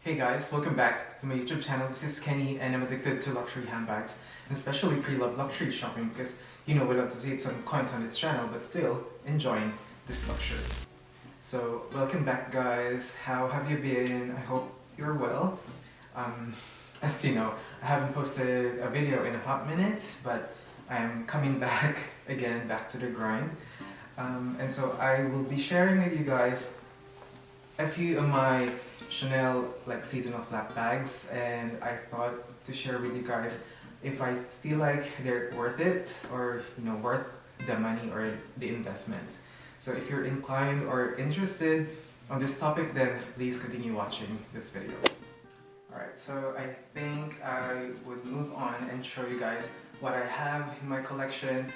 Hey guys, welcome back to my YouTube channel. This is Kenny and I'm addicted to luxury handbags, and especially pre-loved luxury shopping because we love to save some coins on this channel but still enjoying this luxury. So welcome back guys, how have you been? I hope you're well. As you know, I haven't posted a video in a hot minute, but I'm coming back again, back to the grind. And so I will be sharing with you guys a few of my Chanel seasonal flap bags, and I thought to share with you guys if I feel like they're worth it, or worth the money or the investment. So if you're inclined or interested on this topic, then please continue watching this video. Alright, so I think I would move on and show you guys what I have in my collection,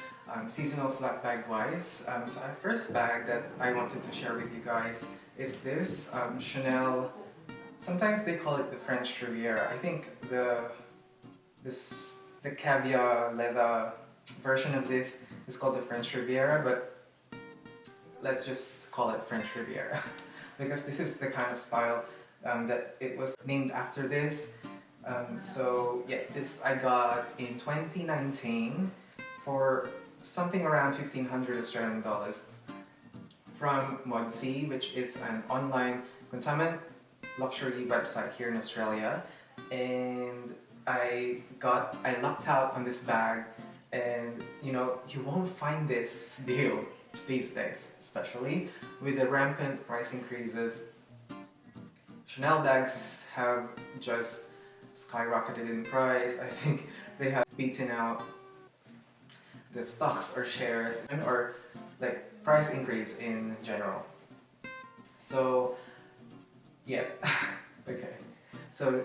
seasonal flap bag wise. So our first bag that I wanted to share with you guys is this Chanel. Sometimes they call it the French Riviera. I think the caviar leather version of this is called the French Riviera, but let's just call it French Riviera because this is the kind of style that it was named after this. So yeah, this I got in 2019 for something around 1,500 Australian dollars from Modsy, which is an online consignment luxury website here in Australia, and I lucked out on this bag, and you won't find this deal these days, especially with the rampant price increases. Chanel bags have just skyrocketed in price. I think they have beaten out the stocks or shares or price increase in general. So yeah, okay. So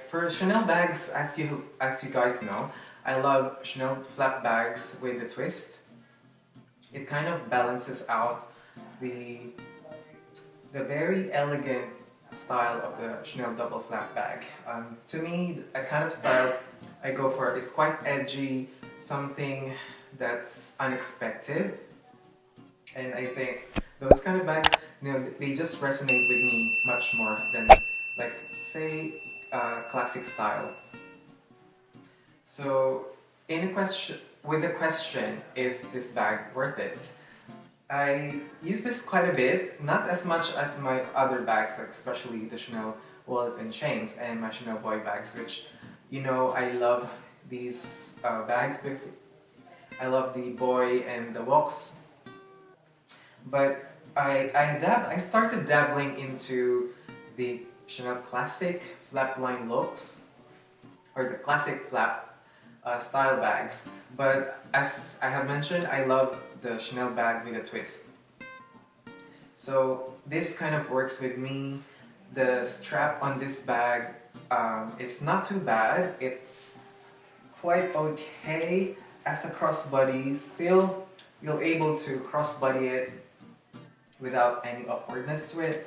for Chanel bags, as you guys know, I love Chanel flap bags with a twist. It kind of balances out the very elegant style of the Chanel double flap bag. To me, a kind of style I go for is quite edgy, something that's unexpected, and I think those kind of bags, they just resonate with me much more than say classic style. So with the question, is this bag worth it? I use this quite a bit, not as much as my other bags, especially the Chanel wallet and chains and my Chanel boy bags, which I love these bags. I love the boy and the box, but I started dabbling into the Chanel classic flap line looks, or the classic flap style bags. But as I have mentioned, I love the Chanel bag with a twist. So this kind of works with me. The strap on this bag is not too bad. It's quite okay as a crossbody. Still, you're able to crossbody it without any awkwardness to it.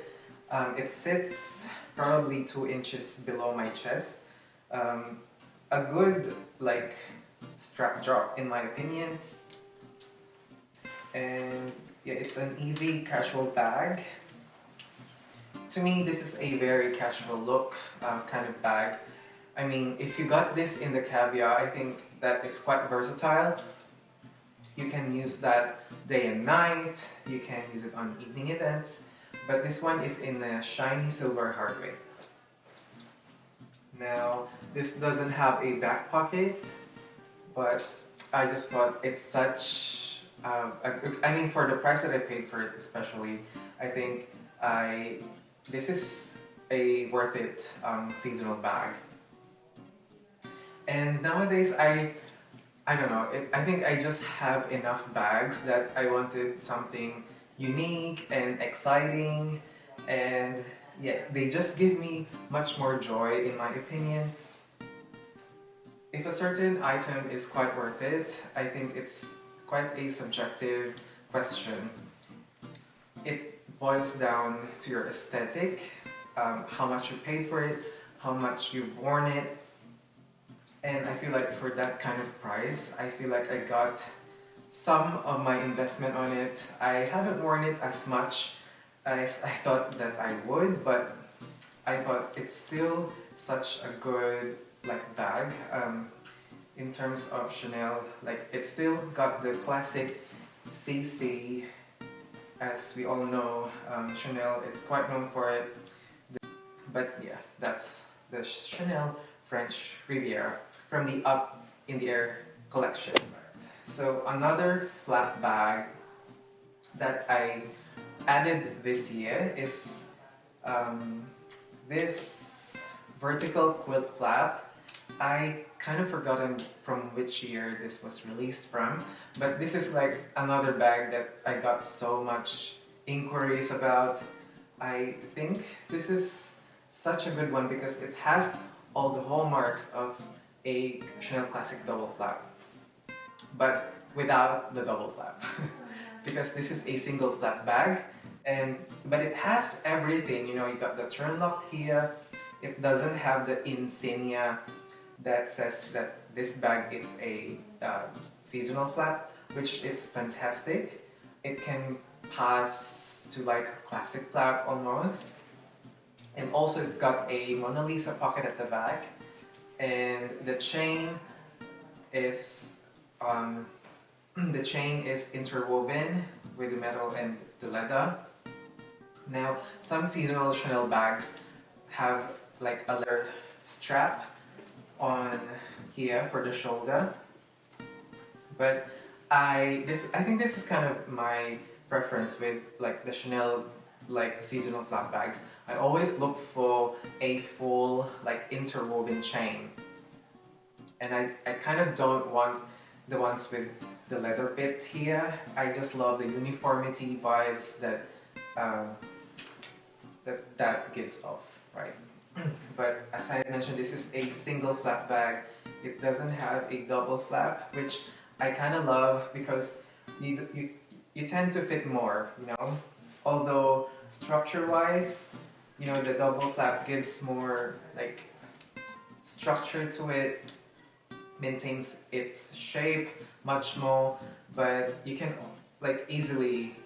It sits probably 2 inches below my chest. A good strap drop in my opinion. And yeah, it's an easy casual bag. To me, this is a very casual look kind of bag. I mean, if you got this in the caviar, I think that it's quite versatile. You can use that day and night, you can use it on evening events, but this one is in a shiny silver hardware. Now, this doesn't have a back pocket, but I just thought it's such, I mean, for the price that I paid for it especially, I think this is a worth it seasonal bag. And nowadays, I don't know, I think I just have enough bags that I wanted something unique and exciting, and yeah, they just give me much more joy in my opinion. If a certain item is quite worth it, I think it's quite a subjective question. It boils down to your aesthetic, how much you paid for it, how much you've worn it. And I feel like for that kind of price, I feel like I got some of my investment on it. I haven't worn it as much as I thought that I would, but I thought it's still such a good like bag. In terms of Chanel, like it's still got the classic CC. As we all know, Chanel is quite known for it. But yeah, that's the Chanel French Riviera from the Up in the Air collection. So another flap bag that I added this year is this vertical quilt flap. I kind of forgotten from which year this was released from, but this is like another bag that I got so much inquiries about. I think this is such a good one because it has all the hallmarks of a Chanel Classic double flap, but without the double flap. Because this is a single flap bag, but it has everything. You know, you got the turn lock here. It doesn't have the insignia that says that this bag is a seasonal flap, which is fantastic. It can pass to like a classic flap almost. And also it's got a Mona Lisa pocket at the back, and the chain is interwoven with the metal and the leather. Now, some seasonal Chanel bags have like a leather strap on here for the shoulder, but I think this is kind of my preference with like the Chanel like seasonal flap bags. I always look for a full like interwoven chain, and I kind of don't want the ones with the leather bit here. I just love the uniformity vibes that that gives off, right? But as I mentioned, this is a single flap bag. It doesn't have a double flap, which I kind of love because you tend to fit more, you know. Although structure-wise, you know, the double flap gives more like structure to it, maintains its shape much more, but you can like easily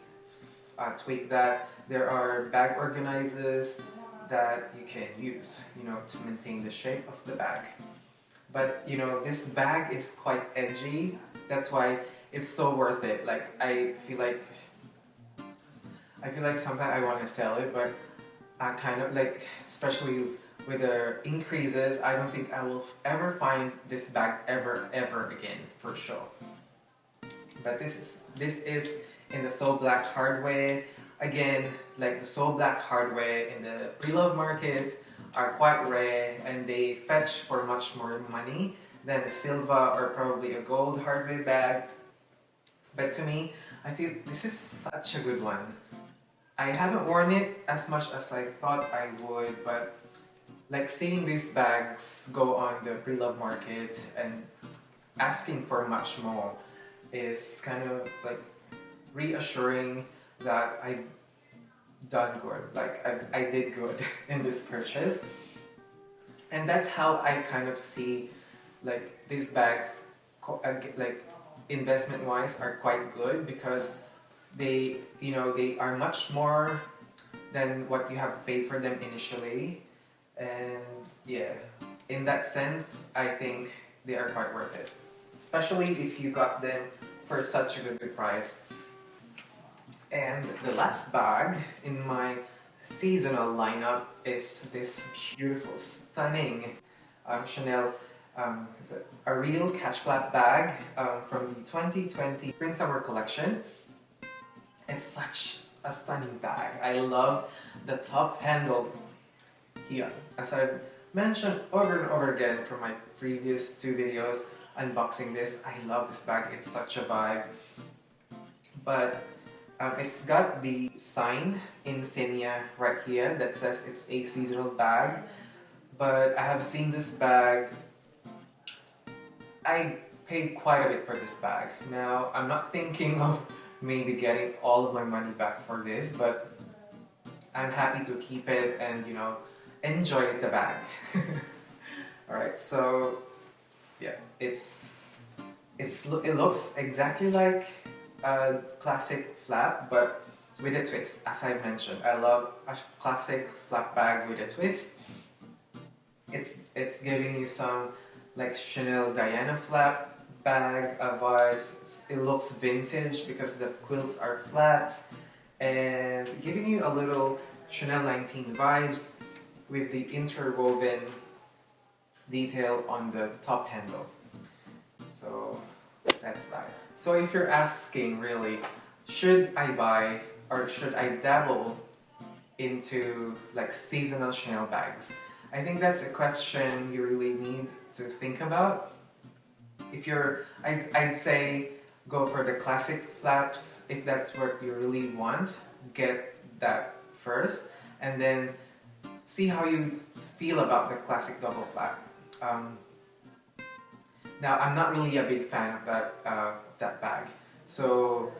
tweak that. There are bag organizers that you can use, you know, to maintain the shape of the bag. But you know, this bag is quite edgy. That's why it's so worth it. Like I feel like sometimes I want to sell it, but I kind of like, especially with the increases, I don't think I will ever find this bag ever again for sure. But this is in the So Black hardware. Again, like the So Black hardware in the pre-love market are quite rare, and they fetch for much more money than a silver or probably a gold hardware bag. But to me, I feel this is such a good one. I haven't worn it as much as I thought I would, but like seeing these bags go on the pre-love market and asking for much more is kind of like reassuring that I've done good, like I did good in this purchase. And that's how I kind of see like these bags, like investment wise, are quite good because they, you know, they are much more than what you have paid for them initially. And yeah, in that sense, I think they are quite worth it, especially if you got them for such a good price. And the last bag in my seasonal lineup is this beautiful, stunning Chanel is it a real catch flap bag from the 2020 Spring Summer collection. It's such a stunning bag. I love the top handle here. As I've mentioned over and over again from my previous two videos unboxing this, I love this bag. It's such a vibe. But it's got the sign insignia right here that says it's a seasonal bag. But I have seen this bag. I paid quite a bit for this bag. Now, I'm not thinking of maybe getting all of my money back for this, but I'm happy to keep it and, you know, enjoy the bag. Alright, so yeah, it looks exactly like a classic flap, but with a twist. As I mentioned, I love a classic flap bag with a twist. It's giving you some like Chanel Diana flap bag vibes. It looks vintage because the quilts are flat, and giving you a little Chanel 19 vibes with the interwoven detail on the top handle. So that's that. So if you're asking really, should I buy or should I dabble into like seasonal Chanel bags? I think that's a question you really need to think about. If you're, I'd say go for the classic flaps if that's what you really want. Get that first, and then see how you feel about the classic double flap. Now, I'm not really a big fan of that bag, so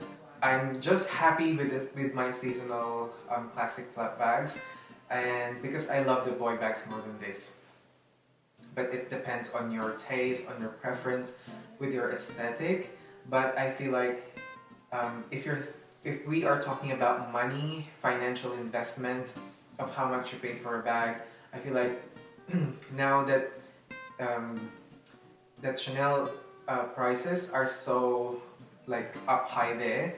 I'm just happy with it, with my seasonal classic flap bags, and because I love the boy bags more than this. But it depends on your taste, on your preference, with your aesthetic. But I feel like if we are talking about money, financial investment, of how much you pay for a bag, I feel like now that that Chanel prices are so like up high there,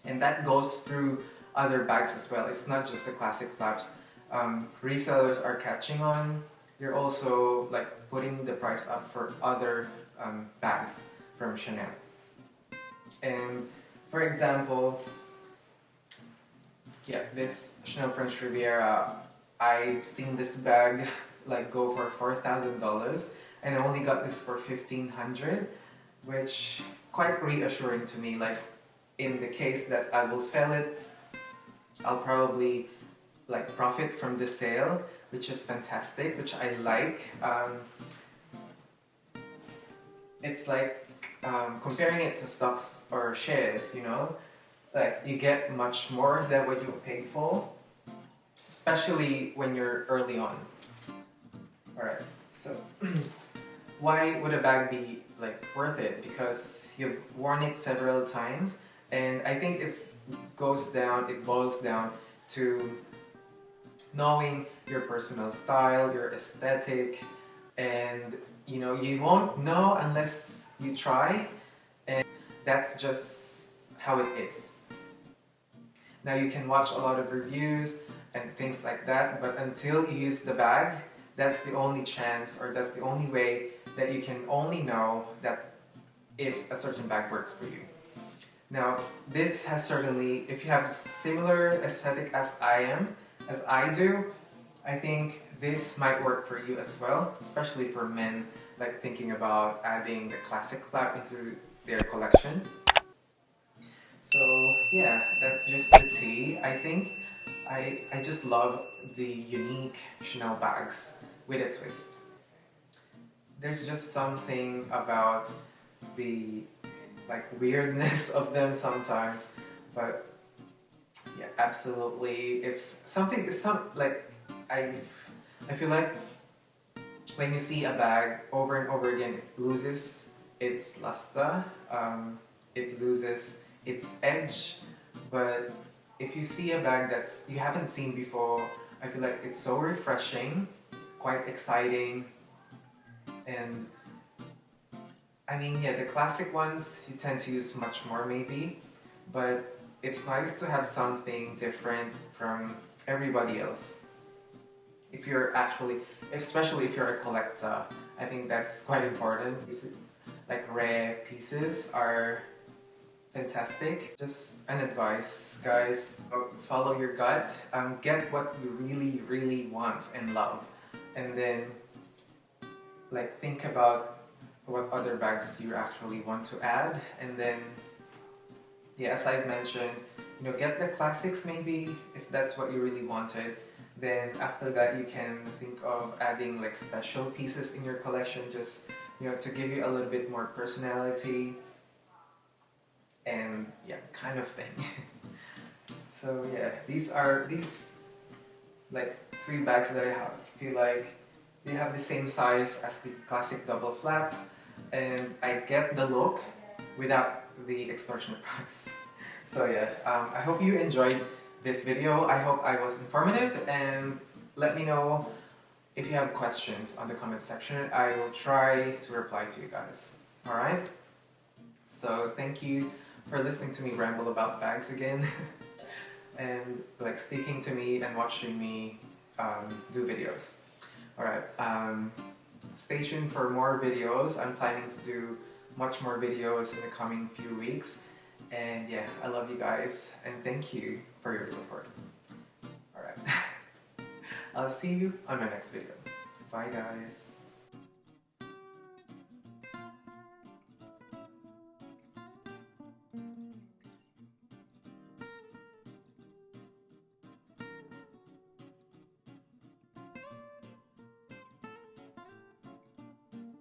and that goes through other bags as well. It's not just the classic flaps. Resellers are catching on. You're also like putting the price up for other bags from Chanel. And for example, yeah, this Chanel French Riviera, I've seen this bag like go for $4,000, and I only got this for $1,500, which quite reassuring to me. Like in the case that I will sell it, I'll probably like profit from the sale, which is fantastic, which I like. It's like comparing it to stocks or shares, you know, like you get much more than what you paid for, especially when you're early on. Alright, so why would a bag be like worth it? Because you've worn it several times, and I think it boils down to knowing your personal style, your aesthetic, and you know, you won't know unless you try, and that's just how it is. Now you can watch a lot of reviews and things like that, but until you use the bag, that's the only chance, or that's the only way that you can only know that if a certain bag works for you. Now, this has certainly, if you have similar aesthetic as I do, I think this might work for you as well, especially for men, like thinking about adding the classic flap into their collection. So yeah, that's just the tea. I think I just love the unique Chanel bags with a twist. There's just something about the like weirdness of them sometimes, but yeah, absolutely. I feel like when you see a bag over and over again, it loses its luster, it loses its edge. But if you see a bag that's you haven't seen before, I feel like it's so refreshing, quite exciting, and I mean, yeah, the classic ones you tend to use much more maybe, but it's nice to have something different from everybody else. If you're actually, especially if you're a collector, I think that's quite important. Like rare pieces are fantastic. Just an advice, guys. Follow your gut. Get what you really, really want and love, and then like think about what other bags you actually want to add, and then yeah, as I've mentioned, you know, get the classics maybe if that's what you really wanted. Then after that, you can think of adding like special pieces in your collection, just you know, to give you a little bit more personality and yeah, kind of thing. So yeah, these like 3 bags that I have. I feel like they have the same size as the classic double flap, and I get the look without the extortionate price. So yeah, I hope you enjoyed this video. I hope I was informative, and let me know if you have questions on the comment section. I will try to reply to you guys. Alright? So thank you for listening to me ramble about bags again. And like sticking to me and watching me do videos. Alright, stay tuned for more videos. I'm planning to do much more videos in the coming few weeks. And yeah, I love you guys and thank you for your support. Alright, I'll see you on my next video. Bye guys.